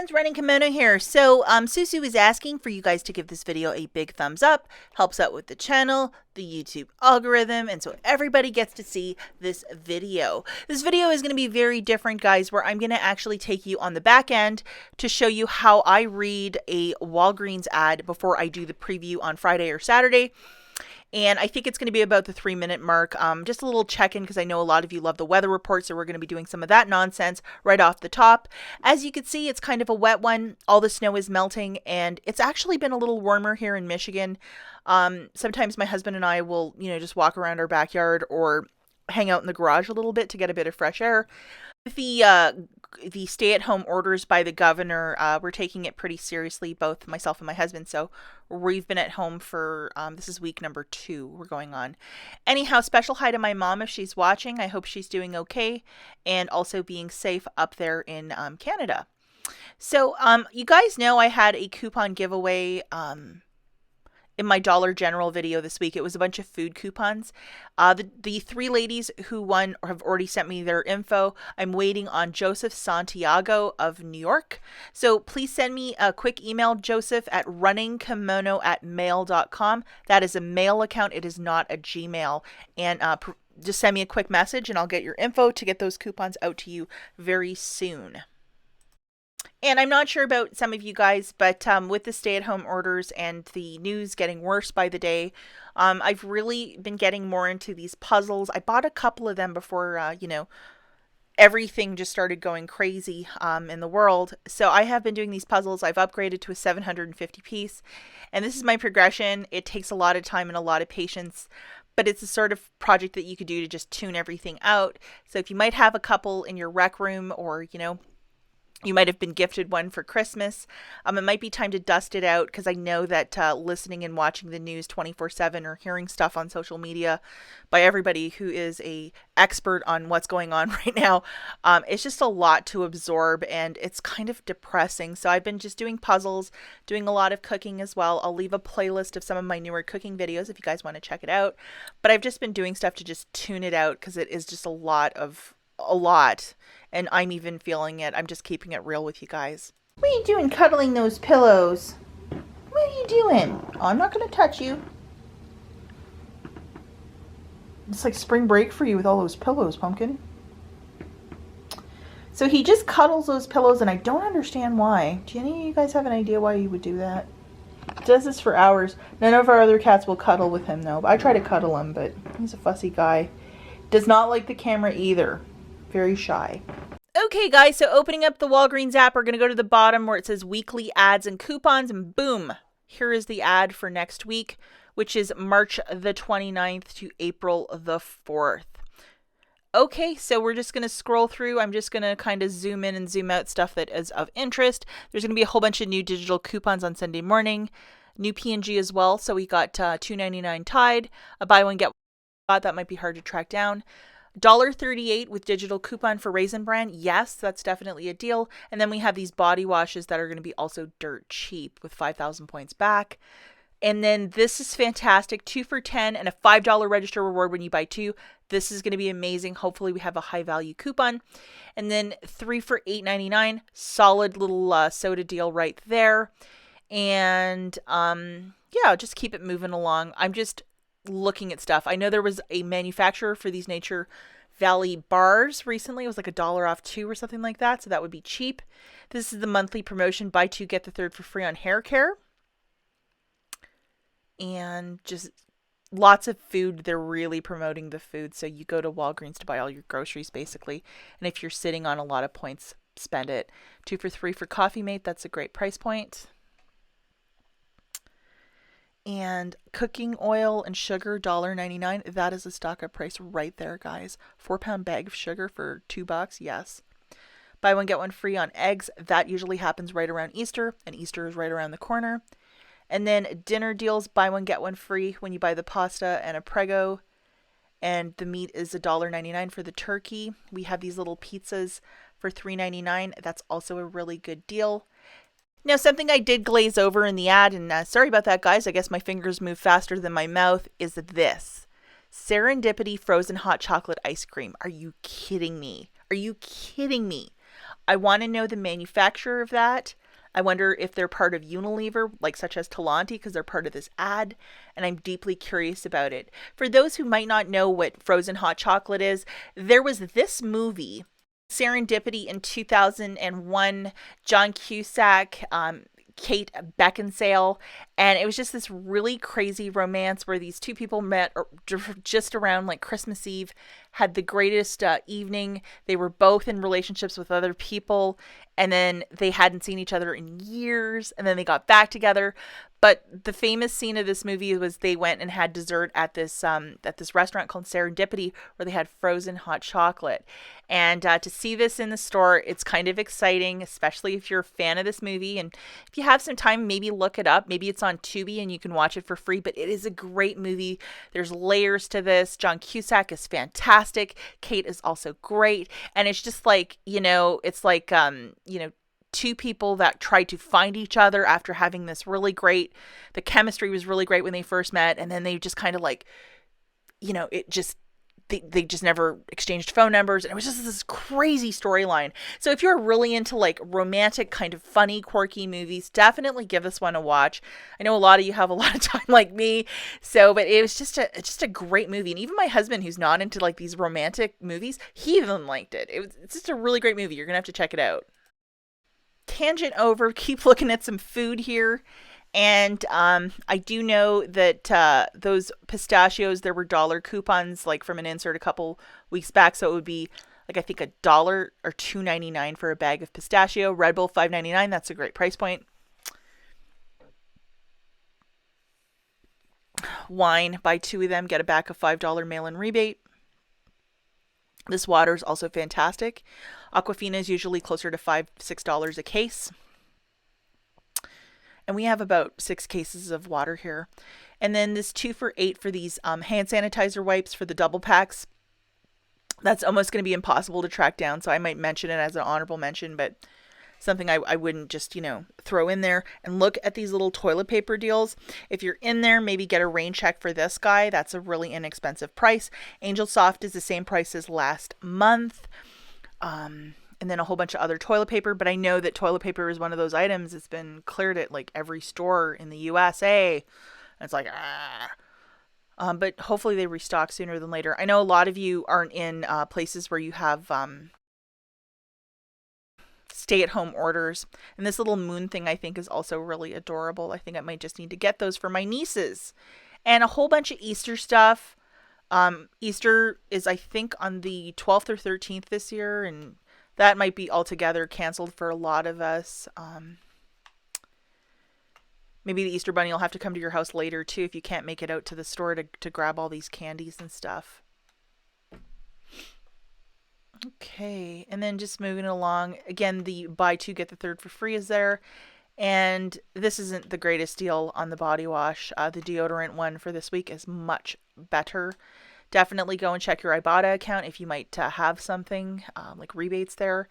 friends, Running Kimono here. So Susu is asking for you guys to give this video a big thumbs up. Helps out with the channel, the YouTube algorithm, and so everybody gets to see this video. This video is going to be very different, guys, where I'm going to actually take you on the back end to show you how I read a Walgreens ad before I do the preview on Friday or Saturday. And I think it's going to be about the 3-minute mark. Just a little check-in because I know a lot of you love the weather report, so we're going to be doing some of that nonsense right off the top. As you can see, it's kind of a wet one. All the snow is melting, and it's actually been a little warmer here in Michigan. Sometimes my husband and I will, just walk around our backyard or hang out in the garage a little bit to get a bit of fresh air. The stay-at-home orders by the governor, we're taking it pretty seriously, both myself and my husband. So we've been at home for, this is week number 2 we're going on. Anyhow, special hi to my mom if she's watching. I hope she's doing okay and also being safe up there in Canada. So you guys know I had a coupon giveaway in my Dollar General video this week. It was a bunch of food coupons. The 3 ladies who won have already sent me their info. I'm waiting on Joseph Santiago of New York. So please send me a quick email, Joseph, at runningkimono@mail.com. That is a mail account. It is not a Gmail. And just send me a quick message and I'll get your info to get those coupons out to you very soon. And I'm not sure about some of you guys, but with the stay-at-home orders and the news getting worse by the day, I've really been getting more into these puzzles. I bought a couple of them before, everything just started going crazy in the world. So I have been doing these puzzles. I've upgraded to a 750 piece, and this is my progression. It takes a lot of time and a lot of patience, but it's a sort of project that you could do to just tune everything out. So if you might have a couple in your rec room, or, you might have been gifted one for Christmas, it might be time to dust it out, because I know that listening and watching the news 24/7 or hearing stuff on social media by everybody who is a expert on what's going on right now, it's just a lot to absorb and it's kind of depressing. So I've been just doing puzzles, doing a lot of cooking as well. I'll leave a playlist of some of my newer cooking videos if you guys want to check it out. But I've just been doing stuff to just tune it out because it is just a lot. And I'm even feeling it. I'm just keeping it real with you guys. What are you doing cuddling those pillows? What are you doing? Oh, I'm not going to touch you. It's like spring break for you with all those pillows, Pumpkin. So he just cuddles those pillows, and I don't understand why. Do any of you guys have an idea why he would do that? He does this for hours. None of our other cats will cuddle with him, though. I try to cuddle him, but he's a fussy guy. Does not like the camera either. Very shy. Okay, guys, so opening up the Walgreens app, we're going to go to the bottom where it says weekly ads and coupons, and boom, here is the ad for next week, which is March the 29th to April the 4th. Okay, so we're just going to scroll through. I'm just going to kind of zoom in and zoom out stuff that is of interest. There's going to be a whole bunch of new digital coupons on Sunday morning, new P&G as well. So we got $2.99 Tide, a buy one get one. That might be hard to track down. $1.38 with digital coupon for Raisin Bran. Yes, that's definitely a deal. And then we have these body washes that are going to be also dirt cheap with 5,000 points back. And then this is fantastic. 2 for $10 and a $5 register reward when you buy 2. This is going to be amazing. Hopefully we have a high value coupon. And then 3 for $8.99. Solid little soda deal right there. And yeah, just keep it moving along. I'm just looking at stuff. I know there was a manufacturer for these Nature Valley bars recently. It was like $1 off 2 or something like that, so that would be cheap. This is the monthly promotion, buy 2 get the 3rd for free on hair care. And just lots of food. They're really promoting the food, so you go to Walgreens to buy all your groceries basically, and if you're sitting on a lot of points, spend it. 2 for 3 for Coffee Mate. That's a great price point. And cooking oil and sugar, $1.99. That is a stock-up price right there, guys. 4-pound bag of sugar for $2. Yes. Buy one, get one free on eggs. That usually happens right around Easter, and Easter is right around the corner. And then dinner deals, buy one, get one free when you buy the pasta and a Prego. And the meat is $1.99 for the turkey. We have these little pizzas for $3.99. That's also a really good deal. Now, something I did glaze over in the ad, and sorry about that, guys, I guess my fingers move faster than my mouth, is this. Serendipity frozen hot chocolate ice cream. Are you kidding me? Are you kidding me? I want to know the manufacturer of that. I wonder if they're part of Unilever, like such as Talenti, because they're part of this ad, and I'm deeply curious about it. For those who might not know what frozen hot chocolate is, there was this movie, Serendipity, in 2001, John Cusack, Kate Beckinsale, and it was just this really crazy romance where these two people met just around like Christmas Eve, had the greatest evening. They were both in relationships with other people, and then they hadn't seen each other in years, and then they got back together. But the famous scene of this movie was they went and had dessert at this restaurant called Serendipity, where they had frozen hot chocolate. And to see this in the store, it's kind of exciting, especially if you're a fan of this movie. And if you have some time, maybe look it up. Maybe it's on Tubi and you can watch it for free. But it is a great movie. There's layers to this. John Cusack is fantastic. Kate is also great. And it's just like, it's like, two people that tried to find each other after having this really great, the chemistry was really great when they first met, and then they just kind of like, it just, they just never exchanged phone numbers, and it was just this crazy storyline. So if you're really into like romantic, kind of funny, quirky movies, definitely give this one a watch. I know a lot of you have a lot of time like me, but it was just a great movie. And even my husband, who's not into like these romantic movies, he even liked it. It's just a really great movie. You're gonna have to check it out. Tangent over, keep looking at some food here. And I do know that those pistachios, there were dollar coupons like from an insert a couple weeks back. So it would be like, I think $1 or $2.99 for a bag of pistachio. Red Bull $5.99. That's a great price point. Wine, buy 2 of them, get a back of $5 mail-in rebate. This water is also fantastic. Aquafina is usually closer to $5-6 a case. And we have about 6 cases of water here. And then this 2 for $8 for these hand sanitizer wipes for the double packs. That's almost going to be impossible to track down, so I might mention it as an honorable mention, but something I wouldn't just, throw in there. And look at these little toilet paper deals. If you're in there, maybe get a rain check for this guy. That's a really inexpensive price. Angel Soft is the same price as last month. And then a whole bunch of other toilet paper. But I know that toilet paper is one of those items that's been cleared at like every store in the USA. And it's like, but hopefully they restock sooner than later. I know a lot of you aren't in places where you have stay-at-home orders. And this little moon thing I think is also really adorable. I think I might just need to get those for my nieces. And a whole bunch of Easter stuff. Easter is, I think, on the 12th or 13th this year, and that might be altogether canceled for a lot of us. Maybe the Easter Bunny will have to come to your house later, too, if you can't make it out to the store to grab all these candies and stuff. Okay, and then just moving along. Again, the buy 2, get the 3rd for free is there. And this isn't the greatest deal on the body wash. The deodorant one for this week is much better. Definitely go and check your Ibotta account if you might have something like rebates there.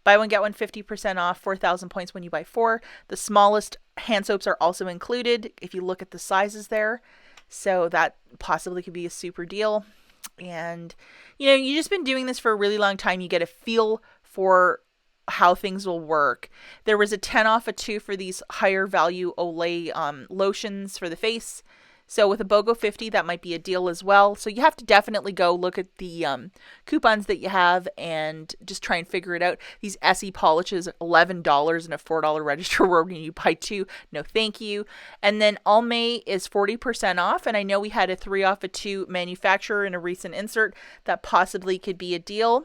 Buy one, get one 50% off, 4,000 points when you buy 4. The smallest hand soaps are also included if you look at the sizes there. So that possibly could be a super deal. And, you've just been doing this for a really long time. You get a feel for how things will work. There was a 10 off a 2 for these higher value Olay lotions for the face. So with a BOGO 50, that might be a deal as well. So you have to definitely go look at the coupons that you have and just try and figure it out. These Essie polishes, $11 and a $4 register reward when you buy 2. No, thank you. And then Almay is 40% off. And I know we had a 3 off a 2 manufacturer in a recent insert that possibly could be a deal.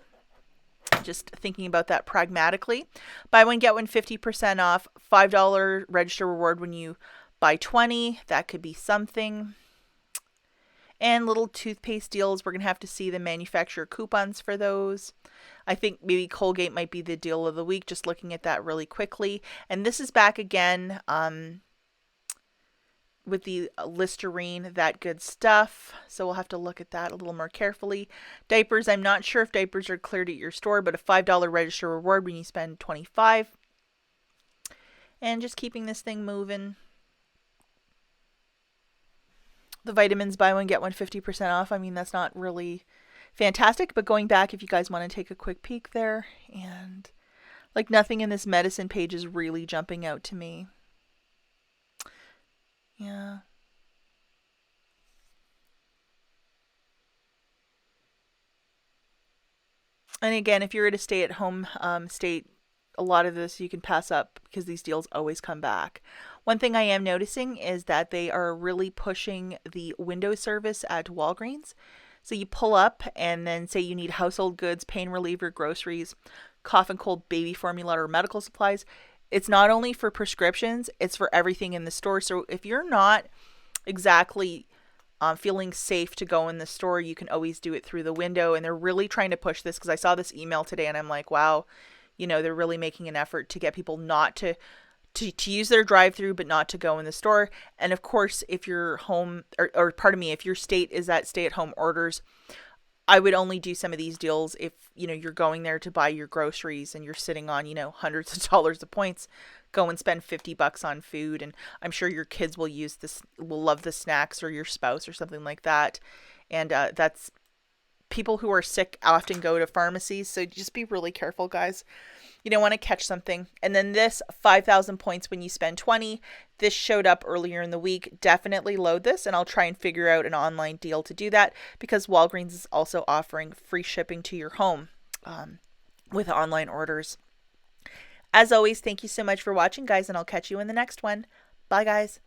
Just thinking about that pragmatically. Buy one, get one 50% off. $5 register reward when you buy 20. That could be something. And little toothpaste deals. We're going to have to see the manufacturer coupons for those. I think maybe Colgate might be the deal of the week, just looking at that really quickly. And this is back again with the Listerine, that good stuff. So we'll have to look at that a little more carefully. Diapers, I'm not sure if diapers are cleared at your store, but a $5 register reward when you spend $25. And just keeping this thing moving. The vitamins, buy one, get one 50% off. I mean, that's not really fantastic, but going back, if you guys want to take a quick peek there. And Like nothing in this medicine page is really jumping out to me. Yeah. And again, if you're at a stay-at-home state, a lot of this you can pass up because these deals always come back. One thing I am noticing is that they are really pushing the window service at Walgreens. So you pull up and then say you need household goods, pain reliever, groceries, cough and cold baby formula, or medical supplies. It's not only for prescriptions, it's for everything in the store. So if you're not exactly feeling safe to go in the store, you can always do it through the window. And they're really trying to push this because I saw this email today and I'm like, wow, they're really making an effort to get people not to use their drive-through, but not to go in the store. And of course, if your home, or pardon me, if your state is at stay-at-home orders, I would only do some of these deals if, you're going there to buy your groceries and you're sitting on, hundreds of dollars of points. Go and spend $50 on food. And I'm sure your kids will love the snacks, or your spouse or something like that. And that's people who are sick often go to pharmacies. So just be really careful, guys. You don't want to catch something. And then this 5,000 points when you spend 20. This showed up earlier in the week. Definitely load this, and I'll try and figure out an online deal to do that because Walgreens is also offering free shipping to your home with online orders. As always, thank you so much for watching, guys, and I'll catch you in the next one. Bye, guys.